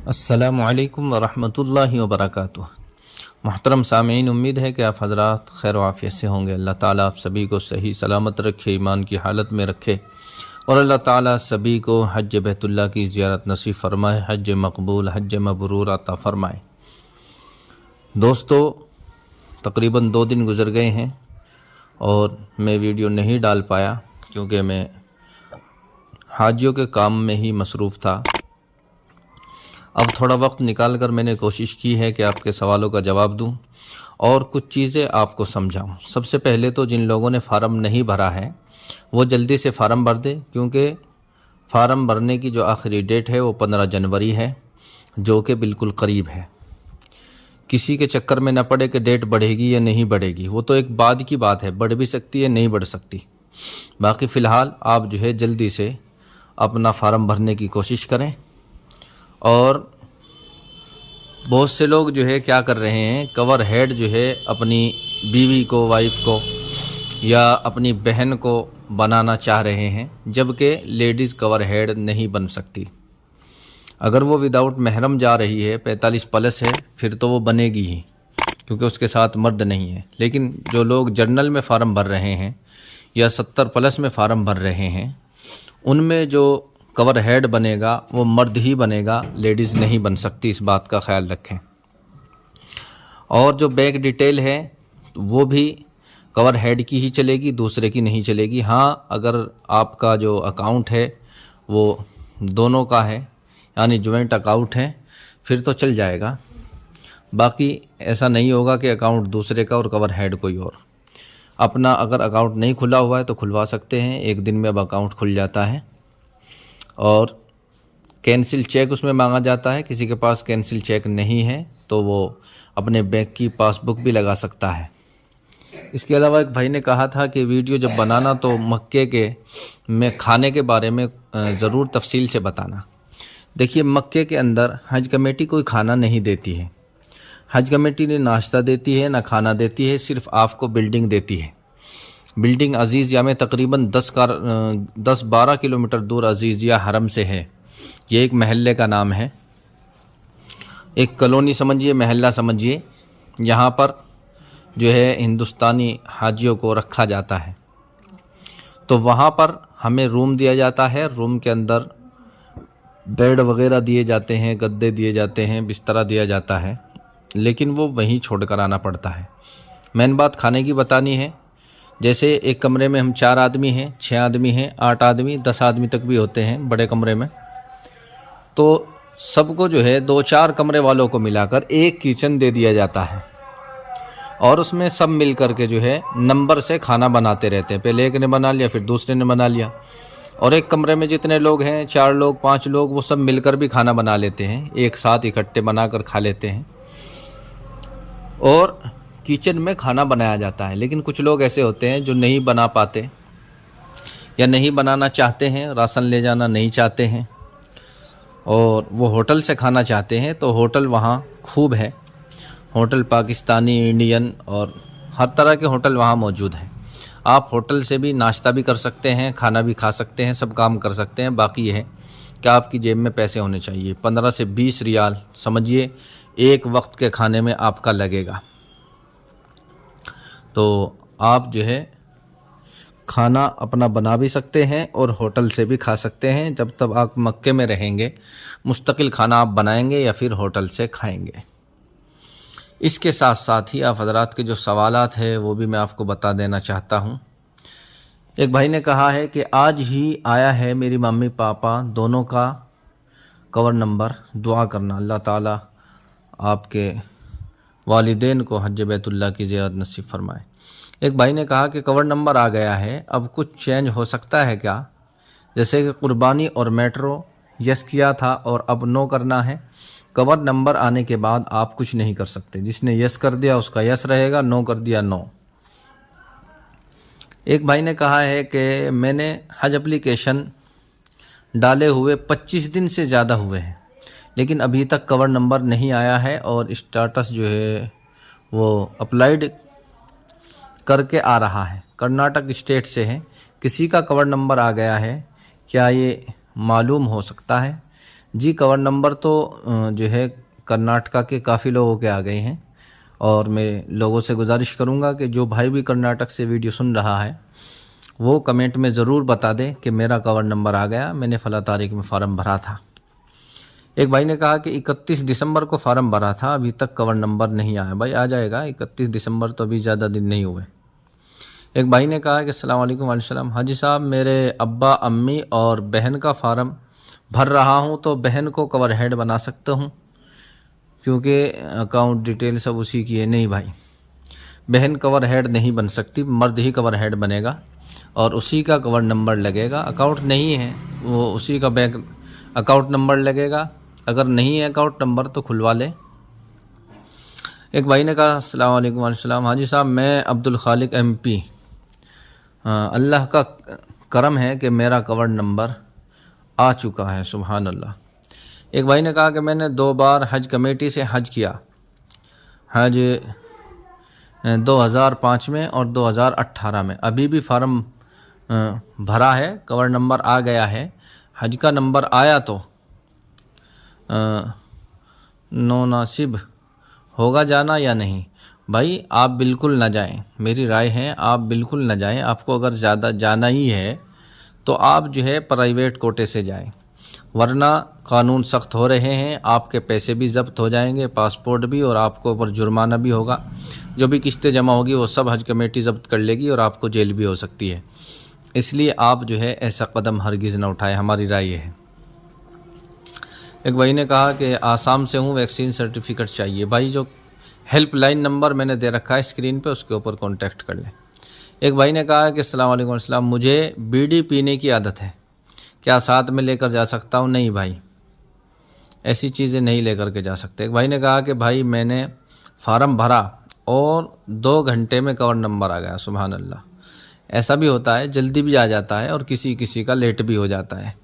अस्सलामुअलैकुम वरहमतुल्लाहि वबरकातुह। मुहतरम सामीन, उम्मीद है कि आप हज़रात खैर आफ़ियत से होंगे। अल्लाह ताला आप सभी को सही सलामत रखे, ईमान की हालत में रखे और अल्लाह ताला सभी को हज बैतुल्लाह की ज़ियारत नसीब फ़रमाए, हज मकबूल, हज मबरूर अता फ़रमाए। दोस्तों, तकरीबन 2 दिन गुज़र गए हैं और मैं वीडियो नहीं डाल पाया क्योंकि मैं हाजियों के काम में ही मसरूफ़ था। अब थोड़ा वक्त निकाल कर मैंने कोशिश की है कि आपके सवालों का जवाब दूं और कुछ चीज़ें आपको समझाऊं। सबसे पहले तो जिन लोगों ने फ़ार्म नहीं भरा है वो जल्दी से फ़ार्म भर दें, क्योंकि फ़ार्म भरने की जो आखिरी डेट है वो 15 जनवरी है, जो कि बिल्कुल करीब है। किसी के चक्कर में न पड़े कि डेट बढ़ेगी या नहीं बढ़ेगी, वो तो एक बाद की बात है, बढ़ भी सकती है, नहीं बढ़ सकती। बाकी फ़िलहाल आप जो है जल्दी से अपना फ़ार्म भरने की कोशिश करें। और बहुत से लोग जो है क्या कर रहे हैं, कवर हेड जो है अपनी बीवी को, वाइफ को या अपनी बहन को बनाना चाह रहे हैं, जबकि लेडीज़ कवर हेड नहीं बन सकती। अगर वो विदाउट महरम जा रही है, 45 प्लस है, फिर तो वो बनेगी ही, क्योंकि उसके साथ मर्द नहीं है। लेकिन जो लोग जर्नल में फ़ार्म भर रहे हैं या 70 प्लस में फ़ार्म भर रहे हैं, उनमें जो कवर हेड बनेगा वो मर्द ही बनेगा, लेडीज़ नहीं बन सकती, इस बात का ख्याल रखें। और जो बैंक डिटेल है वो भी कवर हेड की ही चलेगी, दूसरे की नहीं चलेगी। हाँ, अगर आपका जो अकाउंट है वो दोनों का है, यानी ज्वाइंट अकाउंट है, फिर तो चल जाएगा। बाकी ऐसा नहीं होगा कि अकाउंट दूसरे का और कवर हेड कोई और। अपना अगर अकाउंट नहीं खुला हुआ है तो खुलवा सकते हैं, 1 दिन में अब अकाउंट खुल जाता है। और कैंसिल चेक उसमें मांगा जाता है। किसी के पास कैंसिल चेक नहीं है तो वो अपने बैंक की पासबुक भी लगा सकता है। इसके अलावा एक भाई ने कहा था कि वीडियो जब बनाना तो मक्के के में खाने के बारे में ज़रूर तफसील से बताना। देखिए, मक्के के अंदर हज कमेटी कोई खाना नहीं देती है। हज कमेटी ने नाश्ता देती है, ना खाना देती है, सिर्फ आपको बिल्डिंग देती है। बिल्डिंग अजीज़िया में तकरीबन 10-12 किलोमीटर दूर अजीज़िया हरम से है। ये एक महल्ले का नाम है, एक कॉलोनी समझिए, महल्ला समझिए। यहाँ पर जो है हिंदुस्तानी हाजियों को रखा जाता है। तो वहाँ पर हमें रूम दिया जाता है। रूम के अंदर बेड वगैरह दिए जाते हैं, गद्दे दिए जाते हैं, बिस्तरा दिया जाता है, लेकिन वो वहीं छोड़ कर आना पड़ता है। मेन बात खाने की बतानी है। जैसे एक कमरे में हम 4 आदमी हैं, 6 आदमी हैं, 8 आदमी, 10 आदमी तक भी होते हैं बड़े कमरे में। तो सबको जो है 2-4 कमरे वालों को मिलाकर एक किचन दे दिया जाता है और उसमें सब मिल कर के जो है नंबर से खाना बनाते रहते हैं। पहले एक ने बना लिया, फिर दूसरे ने बना लिया, और एक कमरे में जितने लोग हैं, 4 लोग, 5 लोग, वो सब मिलकर भी खाना बना लेते हैं, एक साथ इकट्ठे बनाकर खा लेते हैं और किचन में खाना बनाया जाता है। लेकिन कुछ लोग ऐसे होते हैं जो नहीं बना पाते या नहीं बनाना चाहते हैं, राशन ले जाना नहीं चाहते हैं और वो होटल से खाना चाहते हैं। तो होटल वहाँ खूब है, होटल पाकिस्तानी, इंडियन और हर तरह के होटल वहाँ मौजूद हैं। आप होटल से भी नाश्ता भी कर सकते हैं, खाना भी खा सकते हैं, सब काम कर सकते हैं। बाकी ये है कि आपकी जेब में पैसे होने चाहिए। 15 से 20 रियाल समझिए एक वक्त के खाने में आपका लगेगा। तो आप जो है खाना अपना बना भी सकते हैं और होटल से भी खा सकते हैं। जब तक आप मक्के में रहेंगे, मुस्तकिल खाना आप बनाएंगे या फिर होटल से खाएंगे। इसके साथ साथ ही आप हज़रात के जो सवालात हैं वो भी मैं आपको बता देना चाहता हूँ। एक भाई ने कहा है कि आज ही आया है मेरी मम्मी पापा दोनों का कवर नंबर, दुआ करना अल्लाह ताला आपके वालिदैन को हज बैतुल्लाह की ज़ियारत नसीब फरमाए। एक भाई ने कहा कि कवर नंबर आ गया है, अब कुछ चेंज हो सकता है क्या? जैसे कि कुर्बानी और मेट्रो यस किया था और अब नो करना है। कवर नंबर आने के बाद आप कुछ नहीं कर सकते। जिसने यस कर दिया उसका यस रहेगा, नो कर दिया नो। एक भाई ने कहा है कि मैंने हज एप्लीकेशन डाले हुए 25 दिन से ज़्यादा हुए हैं, लेकिन अभी तक कवर नंबर नहीं आया है और स्टेटस जो है वो अप्लाइड करके आ रहा है। कर्नाटक स्टेट से है, किसी का कवर नंबर आ गया है, क्या ये मालूम हो सकता है? जी कवर नंबर तो जो है कर्नाटका के काफ़ी लोगों के आ गए हैं, और मैं लोगों से गुजारिश करूंगा कि जो भाई भी कर्नाटक से वीडियो सुन रहा है वो कमेंट में ज़रूर बता दें कि मेरा कवर नंबर आ गया, मैंने फ़ला तारीख में फ़ार्म भरा था। एक भाई ने कहा कि 31 दिसंबर को फ़ार्म भरा था, अभी तक कवर नंबर नहीं आया। भाई आ जाएगा, 31 दिसंबर तो अभी ज़्यादा दिन नहीं हुए। एक भाई ने कहा कि अस्सलाम वालेकुम। वालेकुम सलाम। हाजी साहब, मेरे अब्बा अम्मी और बहन का फ़ार्म भर रहा हूँ, तो बहन को कवर हेड बना सकता हूँ क्योंकि अकाउंट डिटेल सब उसी की है? नहीं भाई, बहन कवर हेड नहीं बन सकती, मर्द ही कवर हेड बनेगा और उसी का कवर नंबर लगेगा। अकाउंट नहीं है वो उसी का बैंक अकाउंट नंबर लगेगा, अगर नहीं है अकाउंट नंबर तो खुलवा ले। एक भाई ने कहा अस्सलाम वालेकुम। वालेकुम सलाम। हाजी साहब, मैं अब्दुल खालिक MP। अल्लाह का करम है कि मेरा कवर नंबर आ चुका है, सुभान अल्लाह। एक भाई ने कहा कि मैंने 2 बार हज कमेटी से हज किया, हज 2005 में और 2018 में, अभी भी फार्म भरा है, कवर नंबर आ गया है। हज का नंबर आया तो नासिब होगा जाना या नहीं? भाई आप बिल्कुल ना जाएं, मेरी राय है आप बिल्कुल ना जाएं। आपको अगर ज़्यादा जाना ही है तो आप जो है प्राइवेट कोटे से जाएं, वरना कानून सख्त हो रहे हैं, आपके पैसे भी ज़ब्त हो जाएंगे, पासपोर्ट भी, और आपको ऊपर जुर्माना भी होगा। जो भी किस्तें जमा होगी वो सब हज कमेटी ज़ब्त कर लेगी और आपको जेल भी हो सकती है। इसलिए आप जो है ऐसा कदम हरगिज़ ना उठाएं, हमारी राय ये है। एक भाई ने कहा कि आसाम से हूँ, वैक्सीन सर्टिफिकेट चाहिए। भाई जो हेल्पलाइन नंबर मैंने दे रखा है स्क्रीन पे, उसके ऊपर कांटेक्ट कर लें। एक भाई ने कहा कि अस्सलाम वालेकुम अस्सलाम, मुझे बीड़ी पीने की आदत है, क्या साथ में लेकर जा सकता हूँ? नहीं भाई, ऐसी चीज़ें नहीं लेकर के जा सकते। एक भाई ने कहा कि भाई मैंने फार्म भरा और 2 घंटे में कवर नंबर आ गया, सुभान अल्लाह। ऐसा भी होता है, जल्दी भी आ जाता है और किसी किसी का लेट भी हो जाता है।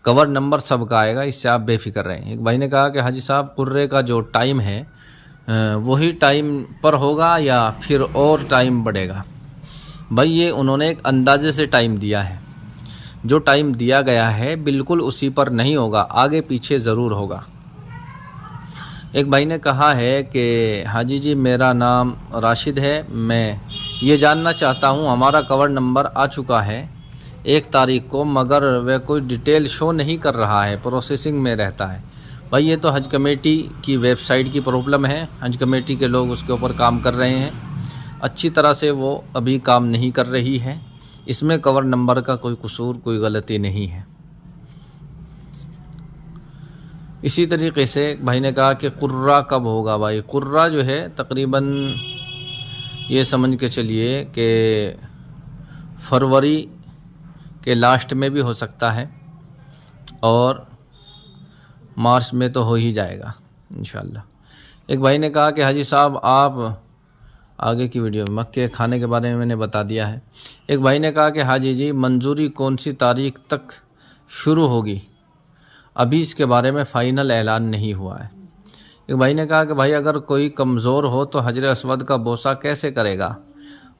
कवर नंबर सबका आएगा, इससे आप बेफिक्र रहें। एक भाई ने कहा कि हाजी साहब, कुर्रे का जो टाइम है वही टाइम पर होगा या फिर और टाइम बढ़ेगा? भाई ये उन्होंने एक अंदाजे से टाइम दिया है, जो टाइम दिया गया है बिल्कुल उसी पर नहीं होगा, आगे पीछे ज़रूर होगा। एक भाई ने कहा है कि हाजी जी, मेरा नाम राशिद है, मैं ये जानना चाहता हूँ, हमारा कवर नंबर आ चुका है 1 तारीख को, मगर वह कोई डिटेल शो नहीं कर रहा है, प्रोसेसिंग में रहता है। भाई ये तो हज कमेटी की वेबसाइट की प्रॉब्लम है, हज कमेटी के लोग उसके ऊपर काम कर रहे हैं, अच्छी तरह से वो अभी काम नहीं कर रही है। इसमें कवर नंबर का कोई कसूर, कोई गलती नहीं है। इसी तरीके से भाई ने कहा कि कुर्रा कब होगा? भाई कुर्रा जो है तकरीबन ये समझ के चलिए कि फरवरी के लास्ट में भी हो सकता है और मार्च में तो हो ही जाएगा इंशाल्लाह। एक भाई ने कहा कि हाजी साहब, आप आगे की वीडियो में मक्के खाने के बारे में मैंने बता दिया है। एक भाई ने कहा कि हाजी जी, मंजूरी कौन सी तारीख तक शुरू होगी? अभी इसके बारे में फ़ाइनल ऐलान नहीं हुआ है। एक भाई ने कहा कि भाई अगर कोई कमज़ोर हो तो हजर अस्वद का बोसा कैसे करेगा?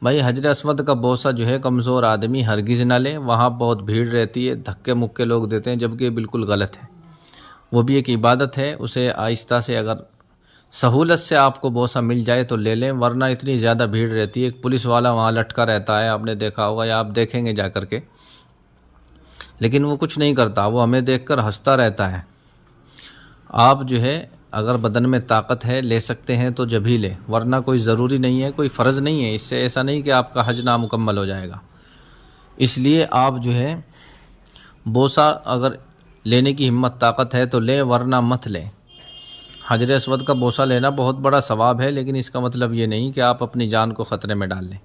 भाई हजर अस्वद का बोसा जो है कमज़ोर आदमी हरगिज़ ना ले, वहाँ बहुत भीड़ रहती है, धक्के मुक्के लोग देते हैं, जबकि बिल्कुल गलत है। वो भी एक इबादत है, उसे आहिस्ता से अगर सहूलत से आपको बोसा मिल जाए तो ले लें, वरना इतनी ज़्यादा भीड़ रहती है। एक पुलिस वाला वहाँ लटका रहता है, आपने देखा होगा या आप देखेंगे जा कर के, लेकिन वो कुछ नहीं करता, वो हमें देखकर हंसता रहता है। आप जो है अगर बदन में ताकत है, ले सकते हैं तो जब ही ले, वरना कोई ज़रूरी नहीं है, कोई फ़र्ज़ नहीं है। इससे ऐसा नहीं कि आपका हज नामुकम्मल हो जाएगा। इसलिए आप जो है बोसा अगर लेने की हिम्मत ताकत है तो लें, वरना मत लें। हजर अस्वद का बोसा लेना बहुत बड़ा सवाब है, लेकिन इसका मतलब ये नहीं कि आप अपनी जान को ख़तरे में डाल लें।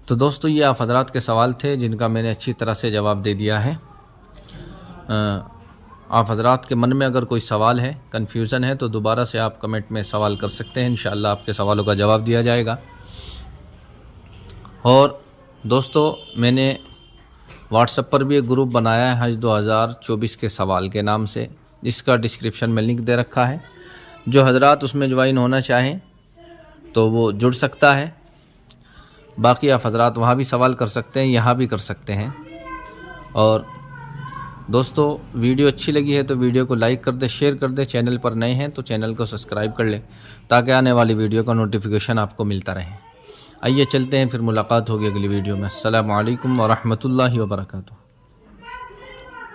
तो दोस्तों, ये आप हजरात के सवाल थे जिनका मैंने अच्छी तरह से जवाब दे दिया है। आप हजरात के मन में अगर कोई सवाल है, कन्फ्यूज़न है, तो दोबारा से आप कमेंट में सवाल कर सकते हैं, इंशाअल्लाह आपके सवालों का जवाब दिया जाएगा। और दोस्तों, मैंने व्हाट्सएप पर भी एक ग्रुप बनाया है हज 2024 के सवाल के नाम से, जिसका डिस्क्रिप्शन में लिंक दे रखा है। जो हजरात उसमें ज्वाइन होना चाहें तो वो जुड़ सकता है। बाकी आप हजरात वहाँ भी सवाल कर सकते हैं, यहाँ भी कर सकते हैं। और दोस्तों वीडियो अच्छी लगी है तो वीडियो को लाइक कर दे, शेयर कर दे। चैनल पर नए हैं तो चैनल को सब्सक्राइब कर ले ताकि आने वाली वीडियो का नोटिफिकेशन आपको मिलता रहे। आइए चलते हैं, फिर मुलाकात होगी अगली वीडियो में। अस्सलामु अलैकुम व रहमतुल्लाहि व बरकातुहू।